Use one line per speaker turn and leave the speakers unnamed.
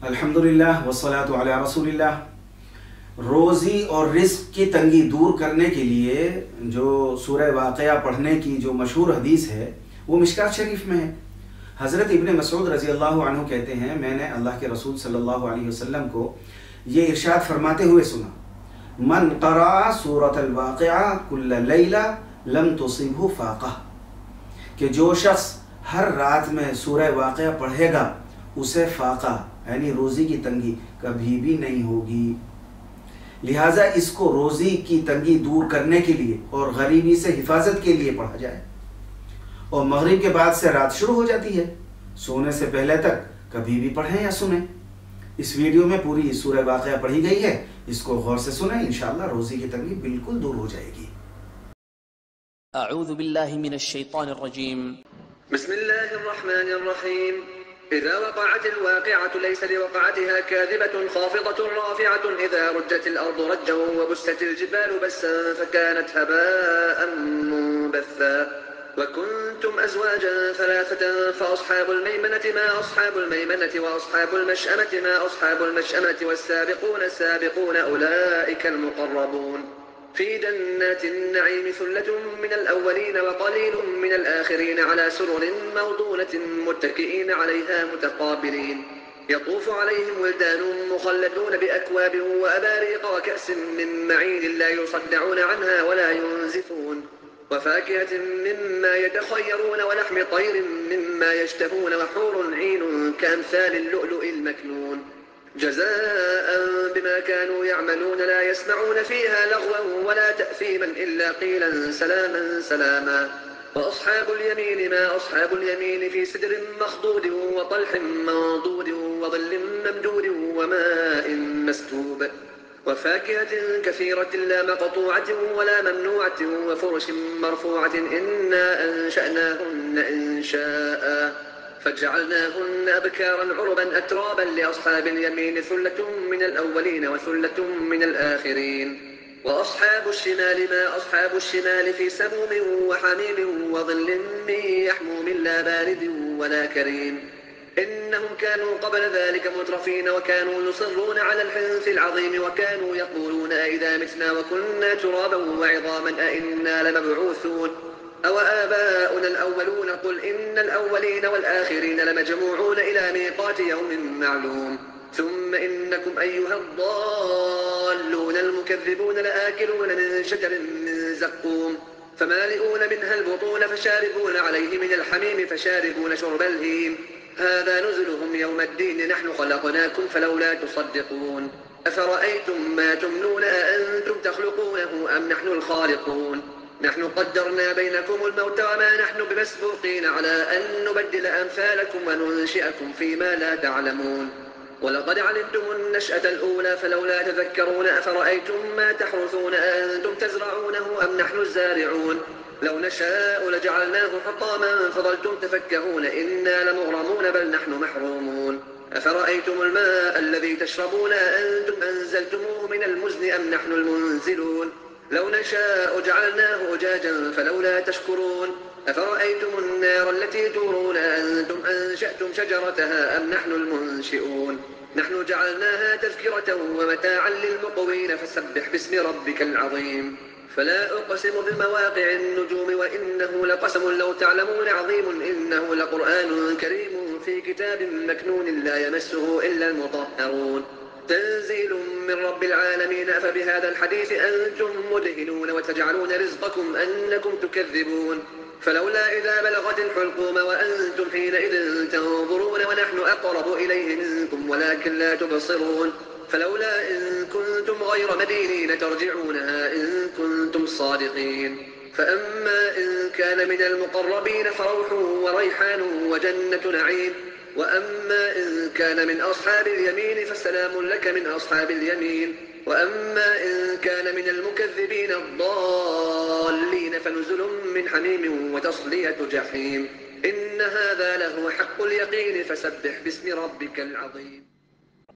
अल्हम्दुलिल्लाह वस्सलातु अला रसूलिल्लाह। रोज़ी और रिज़्क की तंगी दूर करने के लिए जो सूरह वाक़या पढ़ने की जो मशहूर हदीस है वो मिशकात शरीफ में है। हज़रत इब्न मसऊद रज़ी अल्लाहु अन्हु कहते हैं, मैंने अल्लाह के रसूल सल्लल्लाहु अलैहि वसल्लम को ये इरशाद फरमाते हुए सुना, मन क़रा सूरतल वाक़या कुल्ल लैला लम तुसिबहु फ़ाक़ा, कि जो शख्स हर रात में सूरह वाक़या पढ़ेगा उसे फ़ाक़ा यानी रोज़ी की तंगी कभी भी नहीं होगी। लिहाजा इसको रोज़ी की तंगी दूर करने के लिए और गरीबी से हिफाजत के लिए पढ़ा जाए। और मगरिब के बाद से रात शुरू हो जाती है, सोने से पहले तक कभी भी पढ़ें या सुने। इस वीडियो में पूरी सूरह वाक़या पढ़ी गई है, इसको गौर से सुने, इंशाअल्लाह रोज़ी की तंगी बिल्कुल दूर हो जाएगी।
अऊज़ु बिल्लाहि मिनश शैतानिर रजीम।
बिस्मिल्लाहिर रहमानिर रहीम। इज़ा वक़अतिल वाक़िअतु लैसा लिवक़अतिहा काज़िबतुन ख़ाफ़िज़तुन राफ़िअतुन इज़ा रुज्जतिल अर्दु रज्जन व बुस्सतिल जिबालु बस्सन फ़कानत हबाअन मुंबस्सा व कुंतुम अज़वाजन थलाथतन फ़अस्हाबुल मैमनति मा अस्हाबुल मैमनति व अस्हाबुल मशअमति मा अस्हाबुल मशअमति वस्साबिक़ून अस्साबिक़ून उलाइकल मुक़र्रबून फ़ी जन्नातिन नईम सुल्लतुम मिनल अव्वलीन व क़लीलुम मिनल आख़िरीन अला सुरुरिन मौदूनतिन मुत्तकिईन अलैहा मुतक़ाबिलीन यतूफ़ु अलैहिम विल्दानुन मुख़ल्लदून बिअक्वाबिन व अबारीक़ व कअसिन मिन मईन ला युصدعون عنها वला युनज़िफ़ून व फ़ाकिहतिन मिम्मा यतख़य्यरून व लहमि طير मिम्मा यश्तहून व हूरुन ईन कअम्सालिल लुअलुइल मकनून जज़ाअ बिमा कानू यअमलून ला यस्मऊन फ़ीहा लग़वन वला तअसीमा इल्ला क़ीलन सलामन सलामा وأصحاب اليمين ما أصحاب اليمين في سدر مخضود وطلح منضود وظل ممدود وماء مسكوب وفاكهة كثيرة لا مقطوعة ولا ممنوعة وفرش مرفوعة إنا أنشأناهن إنشاء فجعلناهن أبكارا عربا أترابا لأصحاب اليمين ثلة من الأولين وثلة من الآخرين وأصحاب الشمال ما أصحاب الشمال في سموم وحميم وظل من يحموم لا بارد ولا كريم إنهم كانوا قبل ذلك مترفين وكانوا يصرون على الحنث العظيم وكانوا يقولون أئذا متنا وكنا ترابا وعظاما أئنا لمبعوثون أو آباؤنا الأولون قل إن الأولين والآخرين لمجموعون إلى ميقات يوم معلوم ثم إنكم أيها الضالون المكذبون لآكلون من شجر من زقوم فمالئون منها البطون فشاربون عليه من الحميم فشاربون شرب الهيم هذا نزلهم يوم الدين نحن خلقناكم فلولا تصدقون أفرأيتم ما تمنون أأنتم تخلقونه أم نحن الخالقون نحن قدرنا بينكم الموت وما نحن بمسبوقين على أن نبدل أمثالكم وننشئكم فيما لا تعلمون ولقد علمتم النشأة الأولى فلولا تذكرون أفرأيتم ما تحرثون أأنتم تزرعونه أم نحن الزارعون لو نشاء لجعلناه حطاما فظلتم تفكهون إنا لمغرمون بل نحن محرومون أفرأيتم الماء الذي تشربون أأنتم أنزلتموه من المزن أم نحن المنزلون لو نشاء جعلناه أجاجا فلولا تشكرون أفرأيتم النار التي تورون أأنتم أنشأتم شجرتها أم نحن المنشئون نحن جعلناها تذكرة ومتاعا للمقوين فسبح باسم ربك العظيم فلا أقسم بمواقع النجوم وإنه لقسم لو تعلمون عظيم إنه لقرآن كريم في كتاب مكنون لا يمسه إلا المطهرون تنزيل من رب العالمين أفبهذا الحديث أنتم مدهنون وتجعلون رزقكم أنكم تكذبون فلولا إذا بلغت الحلقوم وأنتم حينئذ تنظرون ونحن أقرب إليه منكم ولكن لا تبصرون فلولا إن كنتم غير مدينين ترجعونها إن كنتم صادقين فأما إن كان من المقربين فروح وريحان وجنة نعيم وأما إن كان من أصحاب اليمين فسلام لك من أصحاب اليمين وأما إن كان من المكذبين الضالين فنزل من حميم وتصلية جحيم إن هذا لهو حق اليقين فسبح باسم ربك العظيم.